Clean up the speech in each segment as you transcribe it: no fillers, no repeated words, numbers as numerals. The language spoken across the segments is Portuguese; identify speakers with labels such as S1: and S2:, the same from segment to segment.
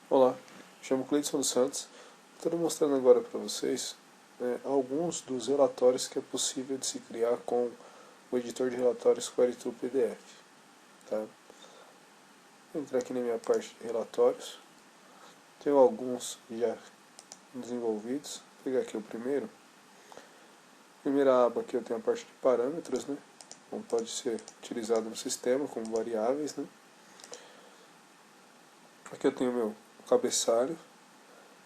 S1: Olá, me chamo Cleidson dos Santos. Estou mostrando agora para vocês alguns dos relatórios que é possível de se criar com o editor de relatórios QueryTool PDF. Tá? Vou entrar aqui na minha parte de relatórios. Tenho alguns já desenvolvidos. Vou pegar aqui o primeiro. Primeira aba aqui eu tenho a parte de parâmetros, né? Como pode ser utilizado no sistema como variáveis, né? Aqui eu tenho o meu cabeçalho,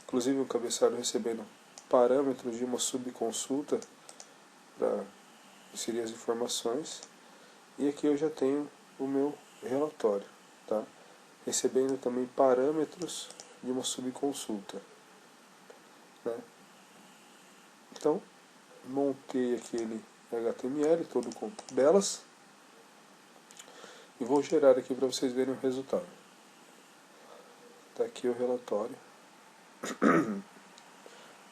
S1: inclusive um cabeçalho recebendo parâmetros de uma subconsulta para inserir as informações. E aqui eu já tenho o meu relatório, tá? Recebendo também parâmetros de uma subconsulta, né? Então, montei aquele HTML todo com tabelas e vou gerar aqui para vocês verem o resultado. Está aqui o relatório,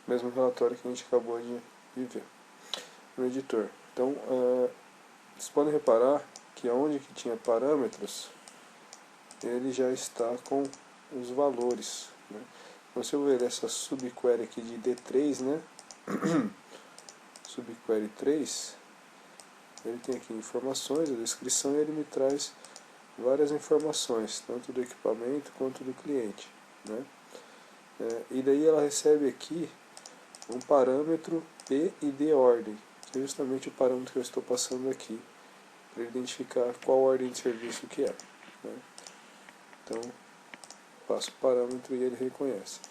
S1: mesmo relatório que a gente acabou de ver no editor. Então, vocês podem reparar que onde que tinha parâmetros, ele já está com os valores, né? Então, se eu ver essa subquery aqui de D3, né? Subquery 3, ele tem aqui informações, a descrição, e ele me traz várias informações, tanto do equipamento quanto do cliente, né? E daí ela recebe aqui um parâmetro P e D ordem, que é justamente o parâmetro que eu estou passando aqui, para identificar qual ordem de serviço que é, né? Então, passo o parâmetro e ele reconhece.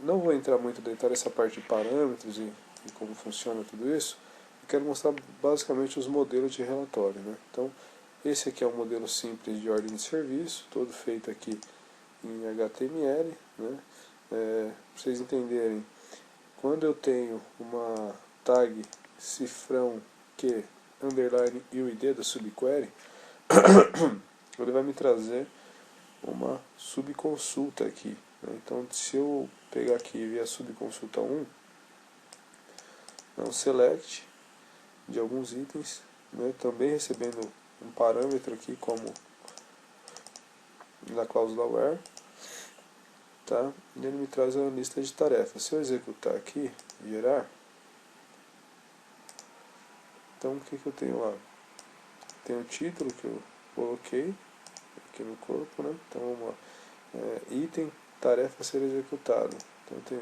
S1: Não vou entrar muito em detalhe nessa parte de parâmetros e como funciona tudo isso. Eu quero mostrar basicamente os modelos de relatório, né? Então, esse aqui é um modelo simples de ordem de serviço, todo feito aqui em HTML, né? Para vocês entenderem, quando eu tenho uma tag cifrão Q underline UID da subquery, ele vai me trazer uma subconsulta aqui, né? Então, se eu pegar aqui e ver a subconsulta 1, é um select de alguns itens, né? Também recebendo um parâmetro aqui como na cláusula where, tá? E ele me traz a lista de tarefas. Se eu executar aqui, gerar, então o que eu tenho lá? Tem o título que eu coloquei aqui no corpo, né? Então vamos lá. Item, tarefa a ser executada. Então eu tenho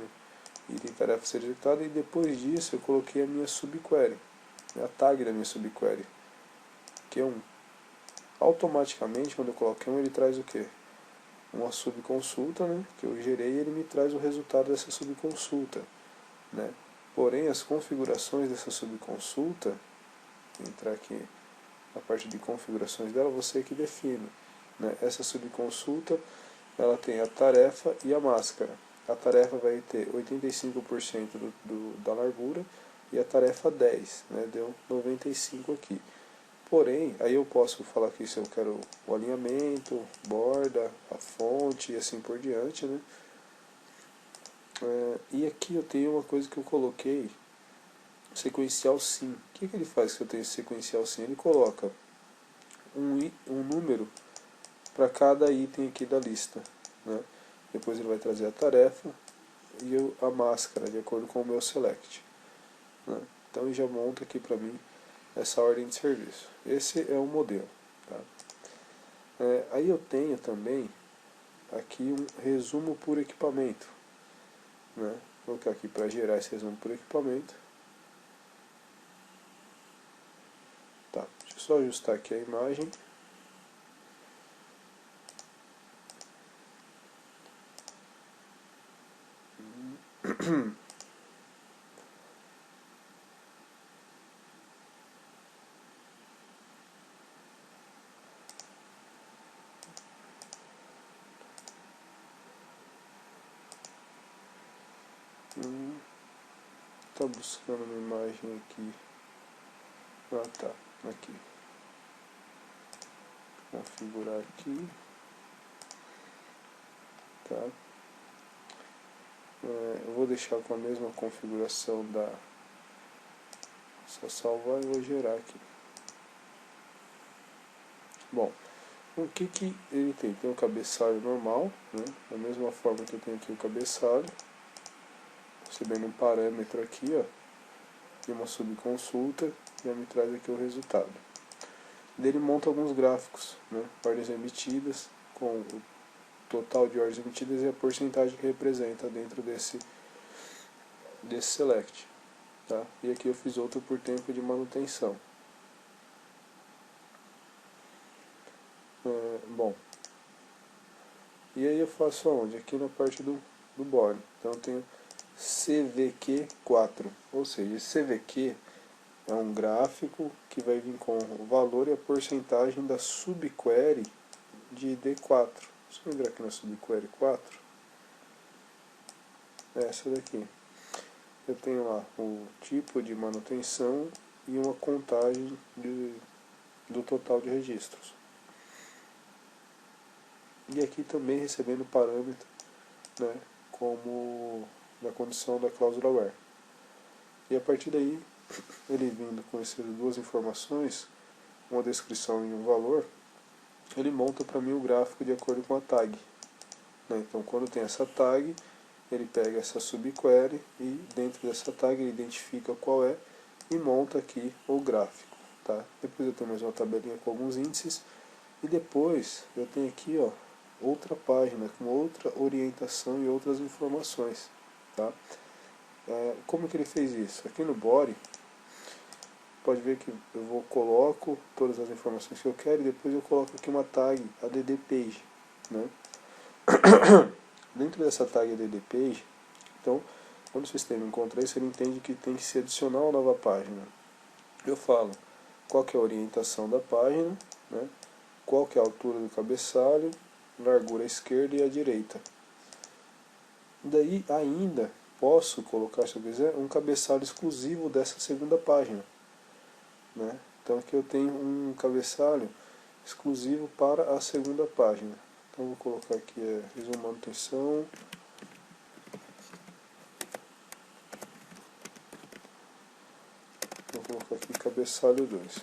S1: item, tarefa a ser executada, e depois disso eu coloquei a minha subquery, a tag da minha subquery, que é um. Automaticamente, quando eu coloquei um, ele traz o que? Uma subconsulta, né, que eu gerei, e ele me traz o resultado dessa subconsulta, né? Porém, as configurações dessa subconsulta, vou entrar aqui na parte de configurações dela, você que define, né? Essa subconsulta, ela tem a tarefa e a máscara. A tarefa vai ter 85% da largura e a tarefa 10, né? Deu 95 aqui. Porém, aí eu posso falar aqui se eu quero o alinhamento, borda, a fonte e assim por diante, né? E aqui eu tenho uma coisa que eu coloquei, sequencial sim. O que ele faz se eu tenho sequencial sim? Ele coloca um número para cada item aqui da lista, né? Depois ele vai trazer a tarefa e a máscara, de acordo com o meu select, né? Então ele já monta aqui para mim essa ordem de serviço. Esse é o modelo, tá? Aí eu tenho também aqui um resumo por equipamento, né? Vou colocar aqui para gerar esse resumo por equipamento. Tá, deixa eu só ajustar aqui a imagem. Tá buscando uma imagem aqui. Ah, tá, aqui. Configurar aqui. Tá. Eu vou deixar com a mesma configuração da. Só salvar e vou gerar aqui. Bom, o que ele tem? Tem um cabeçalho normal, né? Da mesma forma que eu tenho aqui o cabeçalho, recebendo um parâmetro aqui, ó, e uma subconsulta, já me traz aqui o resultado. Ele monta alguns gráficos, né? Ordens emitidas, com o total de ordens emitidas e a porcentagem que representa dentro desse select. Tá? E aqui eu fiz outro por tempo de manutenção. Bom, e aí eu faço aonde? Aqui na parte do body. Então eu tenho CVQ4, ou seja, esse CVQ é um gráfico que vai vir com o valor e a porcentagem da subquery de D4. Deixa eu entrar aqui na subquery 4. É essa daqui. Eu tenho lá o tipo de manutenção e uma contagem do total de registros. E aqui também recebendo parâmetro, né, como na condição da cláusula where. E a partir daí, ele vindo com essas duas informações, uma descrição e um valor, ele monta para mim o gráfico de acordo com a tag. Né? Então, quando tem essa tag, ele pega essa subquery e dentro dessa tag ele identifica qual é e monta aqui o gráfico. Tá? Depois eu tenho mais uma tabelinha com alguns índices e depois eu tenho aqui, ó, outra página com outra orientação e outras informações. Tá? Como que ele fez isso? Aqui no body, pode ver que eu coloco todas as informações que eu quero e depois eu coloco aqui uma tag add page. Né? Dentro dessa tag add page, então, quando o sistema encontra isso, ele entende que tem que se adicionar uma nova página. Eu falo qual que é a orientação da página, né? Qual que é a altura do cabeçalho, largura à esquerda e à direita. Daí ainda posso colocar, se eu quiser, um cabeçalho exclusivo dessa segunda página. Né? Então aqui eu tenho um cabeçalho exclusivo para a segunda página. Então vou colocar aqui resumo manutenção. Vou colocar aqui cabeçalho 2.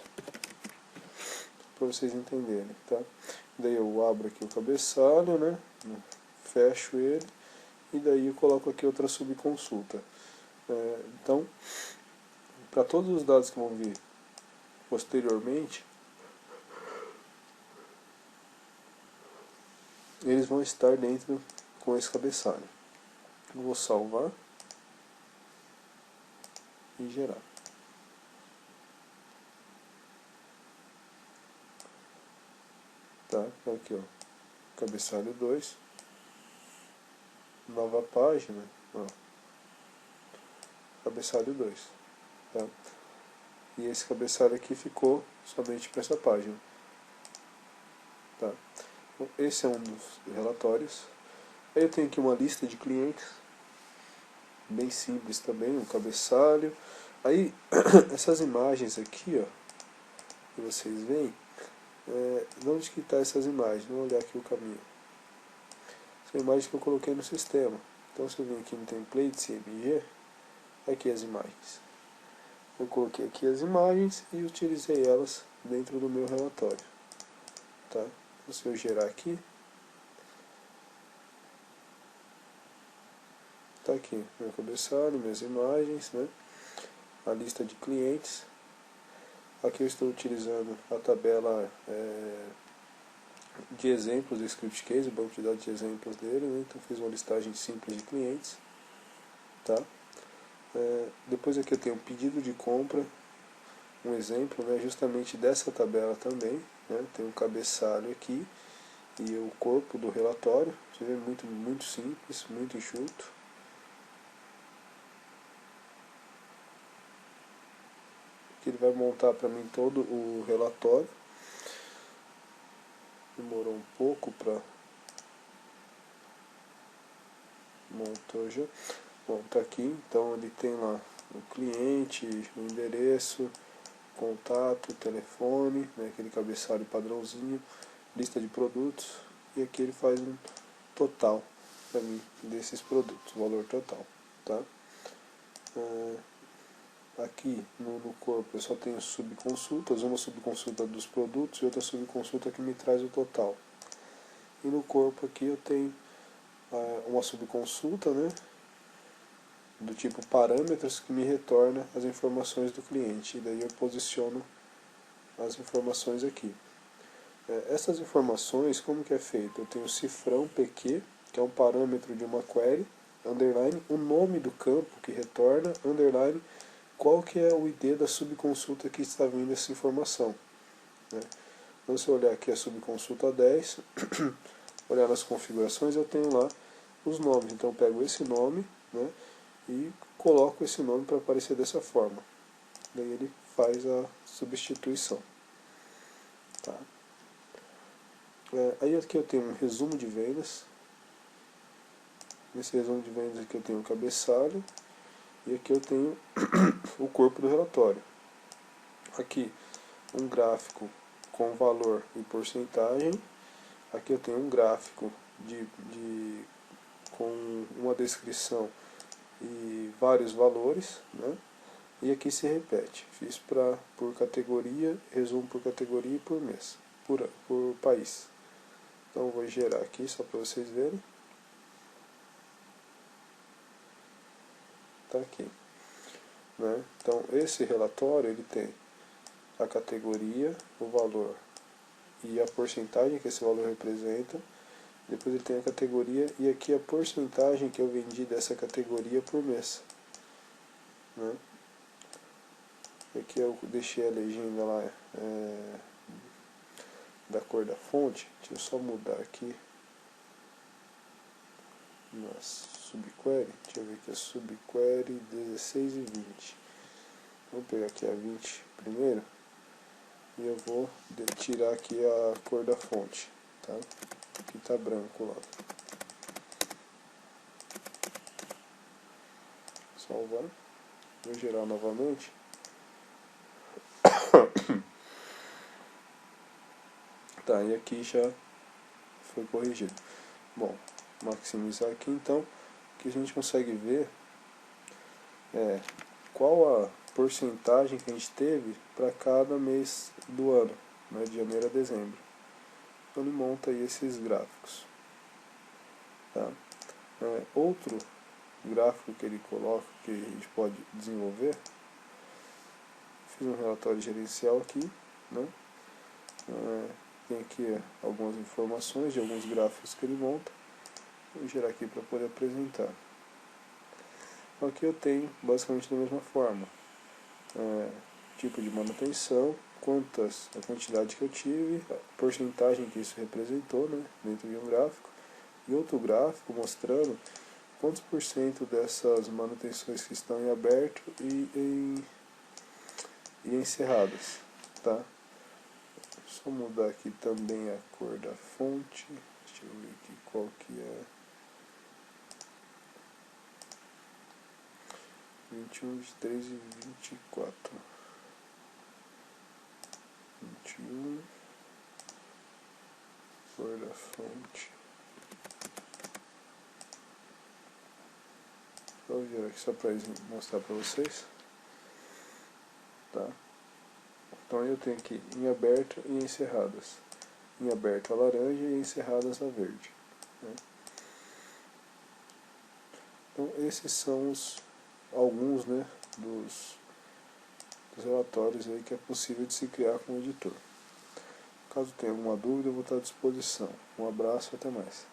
S1: Para vocês entenderem, tá? Daí eu abro aqui o cabeçalho, né? Fecho ele e daí eu coloco aqui outra subconsulta. Então, para todos os dados que vão vir posteriormente, eles vão estar dentro com esse cabeçalho. Eu vou salvar e gerar. Tá? Aqui, ó, cabeçalho 2, nova página, ó, cabeçalho 2. Tá? E esse cabeçalho aqui ficou somente para essa página. Tá? Então, esse é um dos relatórios. Aí eu tenho aqui uma lista de clientes, bem simples também, um cabeçalho. Aí, essas imagens aqui, ó, que vocês veem, de onde que está essas imagens? Vamos olhar aqui o caminho. São imagens que eu coloquei no sistema. Então, se eu vim aqui no template CMG, aqui as imagens. Eu coloquei aqui as imagens e utilizei elas dentro do meu relatório. Tá? Então, se eu gerar aqui, está aqui meu cabeçalho, minhas imagens, né? A lista de clientes. Aqui eu estou utilizando a tabela de exemplos do script case, o banco de dados de exemplos dele, né? Então fiz uma listagem simples de clientes. Tá? Depois aqui eu tenho um pedido de compra, um exemplo, né, justamente dessa tabela também. Né? Tem um cabeçalho aqui e o corpo do relatório. Você vê, muito simples, muito enxuto. Aqui ele vai montar para mim todo o relatório. Demorou um pouco para montar já. Bom, tá aqui, então ele tem lá o cliente, o endereço, contato, telefone, né, aquele cabeçalho padrãozinho, lista de produtos, e aqui ele faz um total para mim desses produtos, valor total, tá? aqui no corpo eu só tenho subconsultas, uma subconsulta dos produtos e outra subconsulta que me traz o total. E no corpo aqui eu tenho uma subconsulta, né, do tipo parâmetros, que me retorna as informações do cliente. E daí eu posiciono as informações aqui. Essas informações, como que é feito? Eu tenho o cifrão PQ, que é um parâmetro de uma query, underline, o nome do campo que retorna, underline, qual que é o ID da subconsulta que está vindo essa informação. Né? Então, se eu olhar aqui a subconsulta 10, olhar nas configurações, eu tenho lá os nomes. Então eu pego esse nome, né, e coloco esse nome para aparecer dessa forma. Daí ele faz a substituição. Tá? Aí aqui eu tenho um resumo de vendas. Nesse resumo de vendas aqui eu tenho o cabeçalho. E aqui eu tenho o corpo do relatório. Aqui um gráfico com valor e porcentagem. Aqui eu tenho um gráfico com uma descrição e vários valores, né? E aqui se repete. Fiz por categoria, resumo por categoria e por mês, por país. Então eu vou gerar aqui só para vocês verem. Tá aqui. Né? Então esse relatório ele tem a categoria, o valor e a porcentagem que esse valor representa. Depois ele tem a categoria e aqui a porcentagem que eu vendi dessa categoria por mês. Né? Aqui eu deixei a legenda lá da cor da fonte. Deixa eu só mudar aqui na subquery. Deixa eu ver aqui a subquery 16 e 20. Vou pegar aqui a 20 primeiro e eu vou tirar aqui a cor da fonte, tá? Aqui tá branco lá. Salvar. Vou gerar novamente. Tá, e aqui já foi corrigido. Bom, maximizar aqui então, que a gente consegue ver qual a porcentagem que a gente teve para cada mês do ano, né, de janeiro a dezembro. Então ele monta aí esses gráficos. Tá? Outro gráfico que ele coloca, que a gente pode desenvolver, fiz um relatório gerencial aqui, né? Tem aqui algumas informações de alguns gráficos que ele monta. Vou gerar aqui para poder apresentar. Então aqui eu tenho basicamente da mesma forma. Tipo de manutenção, a quantidade que eu tive, a porcentagem que isso representou, né, dentro de um gráfico, e outro gráfico mostrando quantos por cento dessas manutenções que estão em aberto e encerradas. Tá? Só mudar aqui também a cor da fonte. Deixa eu ver aqui qual que é. 21, 23 e 24. 21. Cor da fonte. Vou virar aqui só para mostrar para vocês. Tá? Então eu tenho aqui em aberto e encerradas. Em aberto a laranja e encerradas a verde. Né? Então esses são alguns, né, dos relatórios aí que é possível de se criar com o editor. Caso tenha alguma dúvida, eu vou estar à disposição. Um abraço e até mais.